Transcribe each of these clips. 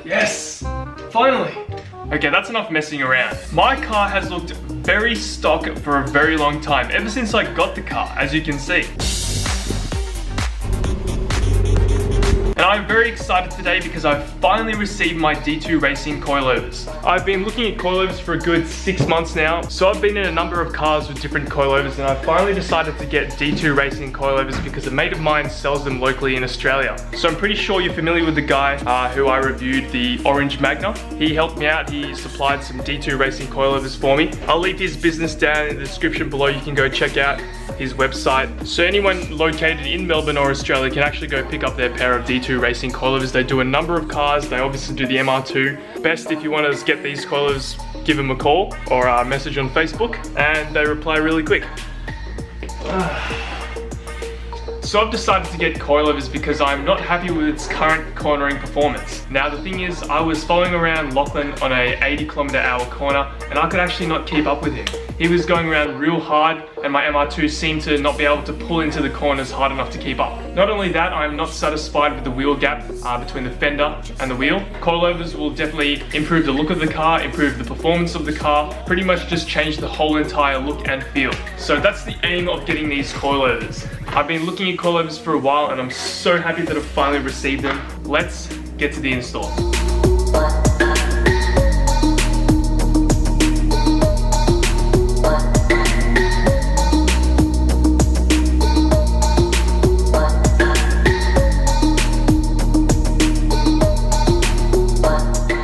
Yes! Finally! Okay, that's enough messing around. My car has looked very stock for a very long time, ever since I got the car, as you can see. And I'm very excited today because I've finally received my D2 Racing coilovers. I've been looking at coilovers for a good 6 months now, so I've been in a number of cars with different coilovers, and I finally decided to get D2 Racing coilovers because a mate of mine sells them locally in Australia. So I'm pretty sure you're familiar with the guy who I reviewed, the Orange Magna. He helped me out, he supplied some D2 Racing coilovers for me. I'll leave his business down in the description below, you can go check out his website. So anyone located in Melbourne or Australia can actually go pick up their pair of D2 Racing coilovers. They do a number of cars, they obviously do the MR2. Best if you want to get these coilovers, give them a call or a message on Facebook, and they reply really quick. So I've decided to get coilovers because I'm not happy with its current cornering performance. Now the thing is, I was following around Lachlan on a 80km/h corner and I could actually not keep up with him. He was going around real hard and my MR2 seemed to not be able to pull into the corners hard enough to keep up. Not only that, I'm not satisfied with the wheel gap between the fender and the wheel. Coilovers will definitely improve the look of the car, improve the performance of the car, pretty much just change the whole entire look and feel. So that's the aim of getting these coilovers. I've been looking at coilovers for a while and I'm so happy that I've finally received them. Let's get to the install.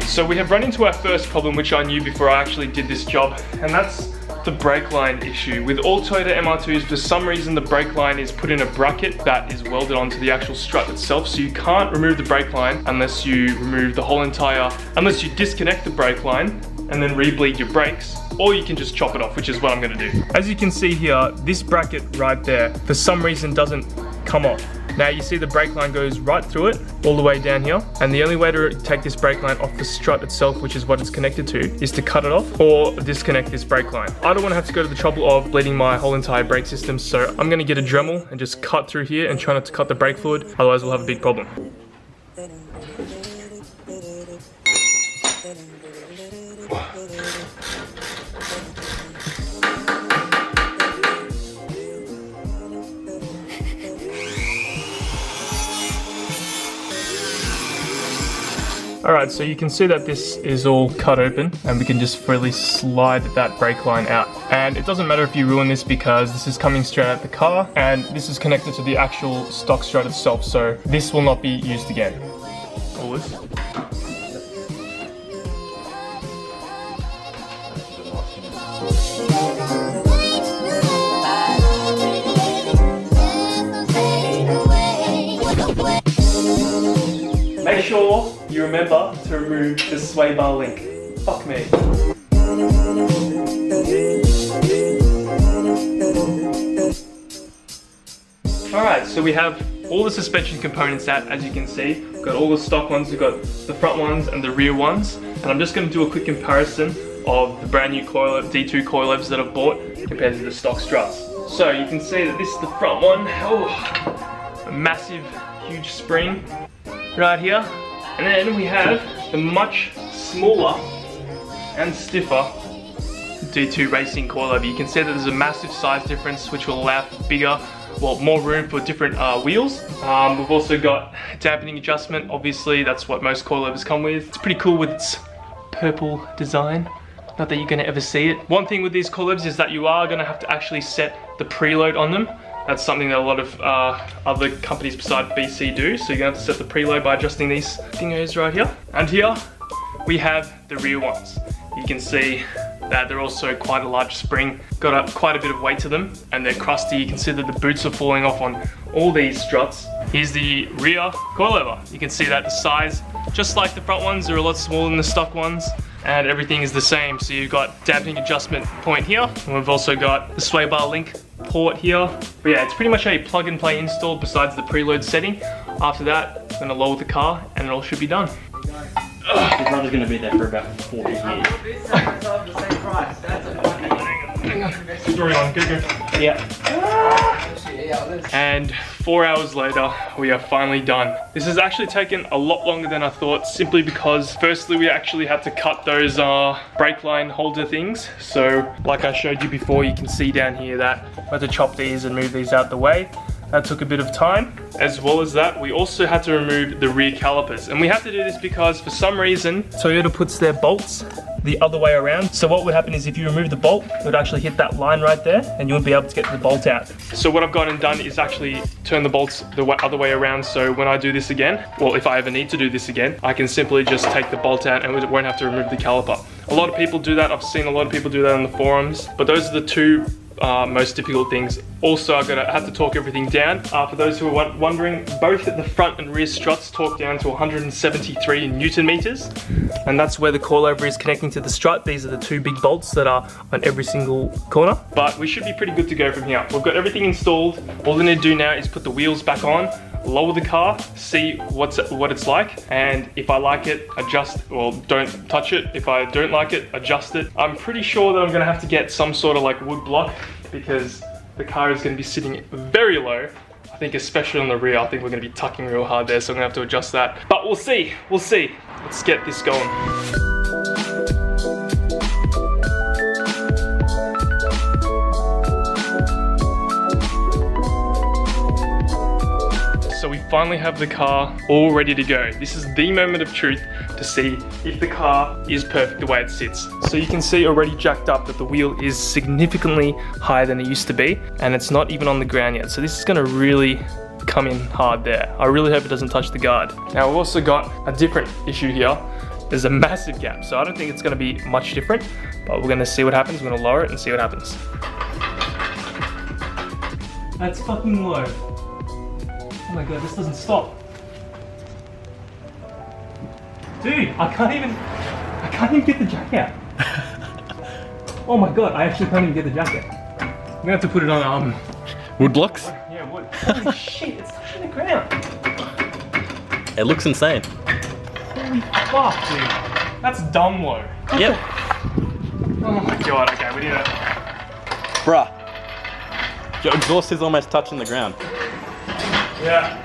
So we have run into our first problem, which I knew before I actually did this job, and that's the brake line issue. With all Toyota MR2s, for some reason the brake line is put in a bracket that is welded onto the actual strut itself, so you can't remove the brake line unless you remove the whole entire, unless you disconnect the brake line and then re-bleed your brakes, or you can just chop it off, which is what I'm gonna do. As you can see here, this bracket right there, for some reason doesn't come off. Now you see the brake line goes right through it, all the way down here, and the only way to take this brake line off the strut itself, which is what it's connected to, is to cut it off or disconnect this brake line. I don't want to have to go to the trouble of bleeding my whole entire brake system, so I'm going to get a Dremel and just cut through here and try not to cut the brake fluid, otherwise we'll have a big problem. Alright, so you can see that this is all cut open and we can just freely slide that brake line out. And it doesn't matter if you ruin this because this is coming straight out the car and this is connected to the actual stock strut itself, so this will not be used again. All this. Make sure you remember to remove the sway bar link. Fuck me. Alright, so we have all the suspension components out, as you can see. We've got all the stock ones, we've got the front ones and the rear ones. And I'm just going to do a quick comparison of the brand new D2 coilovers that I've bought compared to the stock struts. So you can see that this is the front one. Oh, a massive, huge spring right here. And then we have the much smaller and stiffer D2 Racing coilover. You can see that there's a massive size difference which will allow for bigger, well, more room for different wheels. We've also got dampening adjustment, obviously that's what most coilovers come with. It's pretty cool with its purple design. Not that you're going to ever see it. One thing with these coilovers is that you are going to have to actually set the preload on them. That's something that a lot of other companies beside BC do. So you're going to have to set the preload by adjusting these dingos right here. And here we have the rear ones. You can see that they're also quite a large spring, got quite a bit of weight to them, and they're crusty. You can see that the boots are falling off on all these struts. Here's the rear coilover. You can see that the size, just like the front ones, are a lot smaller than the stock ones. and everything is the same. So you've got damping adjustment point here, and we've also got the sway bar link port here. But yeah, it's pretty much a plug and play install besides the preload setting. After that, I'm gonna lower the car and it all should be done. Your brother's gonna be there for about 40 years. Hang on. Story on, go. Yeah. And 4 hours later, we are finally done. This has actually taken a lot longer than I thought, simply because firstly, we actually had to cut those brake line holder things. So like I showed you before, you can see down here that I had to chop these and move these out the way. That took a bit of time. As well as that, we also had to remove the rear calipers. And we have to do this because for some reason, Toyota puts their bolts the other way around. So what would happen is if you remove the bolt, it would actually hit that line right there and you wouldn't be able to get the bolt out. So what I've gone and done is actually turn the bolts the other way around. So when I do this again, well, if I ever need to do this again, I can simply just take the bolt out and won't have to remove the caliper. A lot of people do that. I've seen a lot of people do that on the forums, but those are the two most difficult things. Also, I'm gonna have to torque everything down. For those who are wondering, both the front and rear struts torque down to 173 Newton meters, and that's where the coilover is connecting to the strut. These are the two big bolts that are on every single corner. But we should be pretty good to go from here. We've got everything installed. All we need to do now is put the wheels back on, lower the car, see what it's like, and if I like it, adjust, well, don't touch it. If I don't like it, adjust it. I'm pretty sure that I'm gonna have to get some sort of like wood block because the car is gonna be sitting very low. I think especially on the rear, I think we're gonna be tucking real hard there, so I'm gonna have to adjust that. But we'll see. Let's get this going. So we finally have the car all ready to go. This is the moment of truth to see if the car is perfect the way it sits. So you can see already jacked up that the wheel is significantly higher than it used to be, and it's not even on the ground yet. So this is gonna really come in hard there. I really hope it doesn't touch the guard. Now we've also got a different issue here. There's a massive gap, so I don't think it's gonna be much different, but we're gonna see what happens. We're gonna lower it and see what happens. That's fucking low. Oh my god, this doesn't stop. Dude, I can't even get the jack out. Oh my god, I actually can't even get the jack out. I'm gonna have to put it on Wood blocks? yeah, wood. Holy shit, it's touching the ground. It looks insane. Holy fuck, dude. That's dumb low. Yep. Oh my god, okay, we need to... Bruh. Your exhaust is almost touching the ground. Yeah.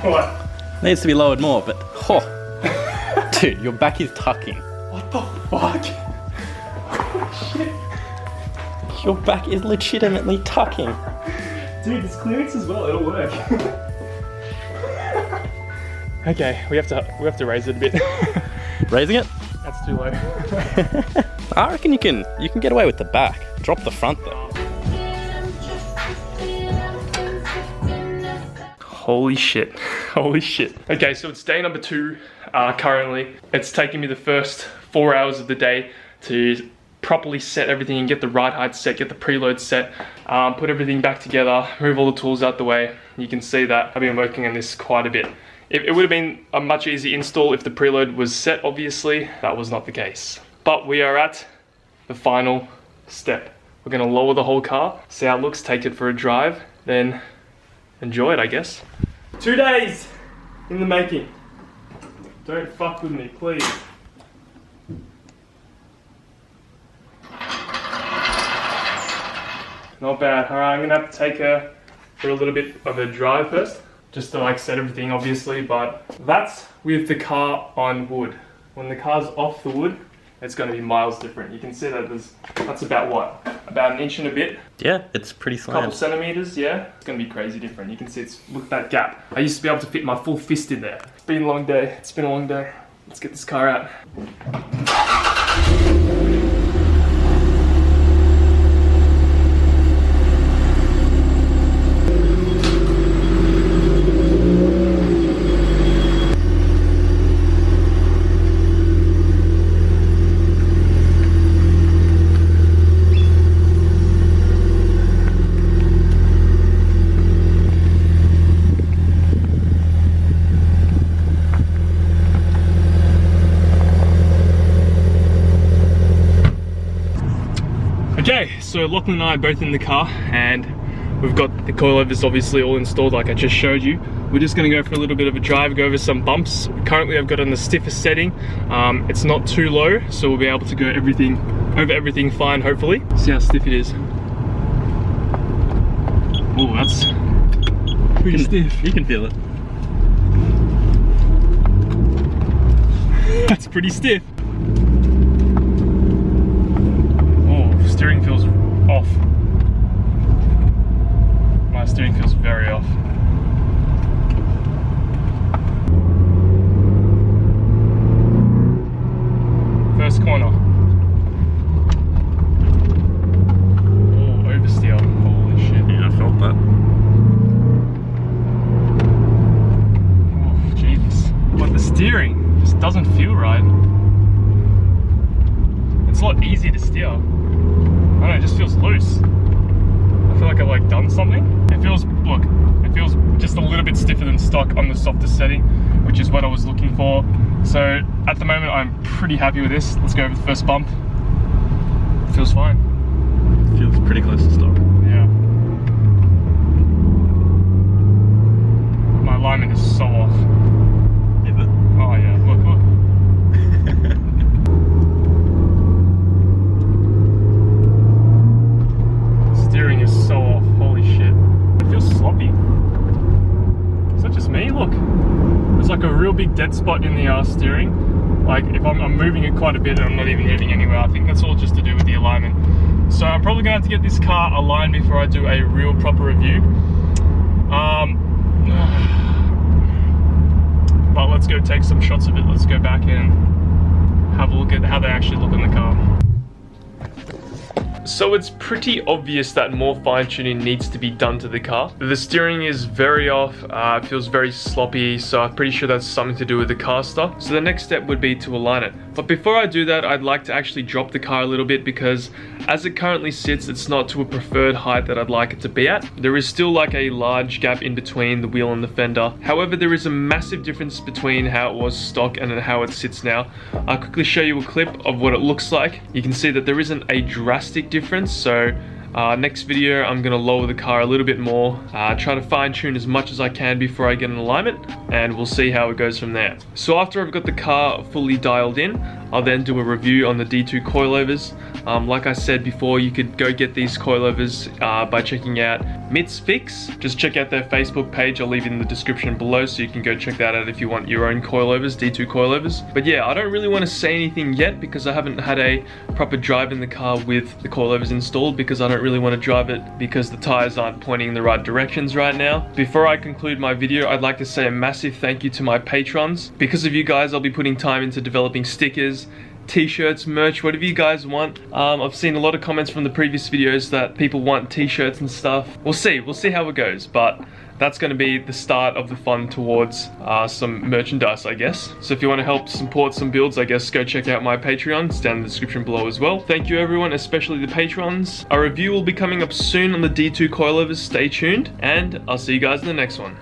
What? Needs to be lowered more, but oh. Dude, your back is tucking. What the fuck? Holy shit. Your back is legitimately tucking. Dude, this clearance as well, it'll work. Okay, we have to raise it a bit. Raising it? That's too low. I reckon you can get away with the back. Drop the front though. Holy shit. Holy shit. Okay, so it's day number 2 currently. It's taken me the first 4 hours of the day to properly set everything and get the ride height set, get the preload set, put everything back together, move all the tools out the way. You can see that I've been working on this quite a bit. It would have been a much easier install if the preload was set, obviously. That was not the case. But we are at the final step. We're gonna lower the whole car, see how it looks, take it for a drive, then enjoy it, I guess. 2 days in the making. Don't fuck with me, please. Not bad. All right, I'm gonna have to take her for a little bit of a drive first, just to like set everything, obviously, but that's with the car on wood. When the car's off the wood, it's going to be miles different. You can see that that's about what? About an inch and a bit? Yeah, it's pretty slim. Couple centimeters, yeah. It's going to be crazy different. You can see look at that gap. I used to be able to fit my full fist in there. It's been a long day. It's been a long day. Let's get this car out. so Lachlan and I are both in the car and we've got the coilovers obviously all installed like I just showed you. We're just gonna go for a little bit of a drive, go over some bumps. Currently I've got it on the stiffest setting. It's not too low, so we'll be able to go over everything fine, hopefully. See how stiff it is. Oh, that's pretty stiff. You can feel it. That's pretty stiff. Oh, steering feels off. My steering feels very off. First corner. Oh, oversteer. Holy shit. Yeah, I felt that. Oh, Jesus. But the steering just doesn't feel right. It's a lot easier to steer. I don't know, it just feels loose. I feel like I've like done something. It feels, look, it feels just a little bit stiffer than stock on the softest setting, which is what I was looking for. So at the moment, I'm pretty happy with this. Let's go over the first bump. Feels fine. Feels pretty close to stock. Yeah. My alignment is so off. Is it? Oh yeah, look, look. Steering is so off, holy shit. It feels sloppy. Is that just me? Look. There's like a real big dead spot in the steering. Like if I'm moving it quite a bit and I'm not even moving anywhere. I think that's all just to do with the alignment. So I'm probably gonna have to get this car aligned before I do a real proper review. But let's go take some shots of it. Let's go back and have a look at how they actually look in the car. So it's pretty obvious that more fine tuning needs to be done to the car. The steering is very off, it feels very sloppy, so I'm pretty sure that's something to do with the caster. So the next step would be to align it. But before I do that, I'd like to actually drop the car a little bit because as it currently sits, it's not to a preferred height that I'd like it to be at. There is still like a large gap in between the wheel and the fender. However, there is a massive difference between how it was stock and how it sits now. I'll quickly show you a clip of what it looks like. You can see that there isn't a drastic difference, so next video I'm going to lower the car a little bit more, try to fine tune as much as I can before I get an alignment, and we'll see how it goes from there. So after I've got the car fully dialed in, I'll then do a review on the D2 Coilovers. Like I said before, you could go get these coilovers by checking out Mit's Fix. Just check out their Facebook page, I'll leave it in the description below so you can go check that out if you want your own coilovers, D2 Coilovers. But yeah, I don't really want to say anything yet because I haven't had a proper drive in the car with the coilovers installed, because I don't really want to drive it because the tires aren't pointing in the right directions right now. Before I conclude my video, I'd like to say a massive thank you to my patrons. Because of you guys, I'll be putting time into developing stickers, t-shirts, merch, whatever you guys want. I've seen a lot of comments from the previous videos that people want t-shirts and stuff. We'll see how it goes, but that's going to be the start of the fun towards some merchandise, I guess. So if you want to help support some builds, I guess go check out my Patreon. It's down in the description below as well. Thank you everyone, especially the patrons. A review will be coming up soon on the D2 Coilovers. Stay tuned, and I'll see you guys in the next one.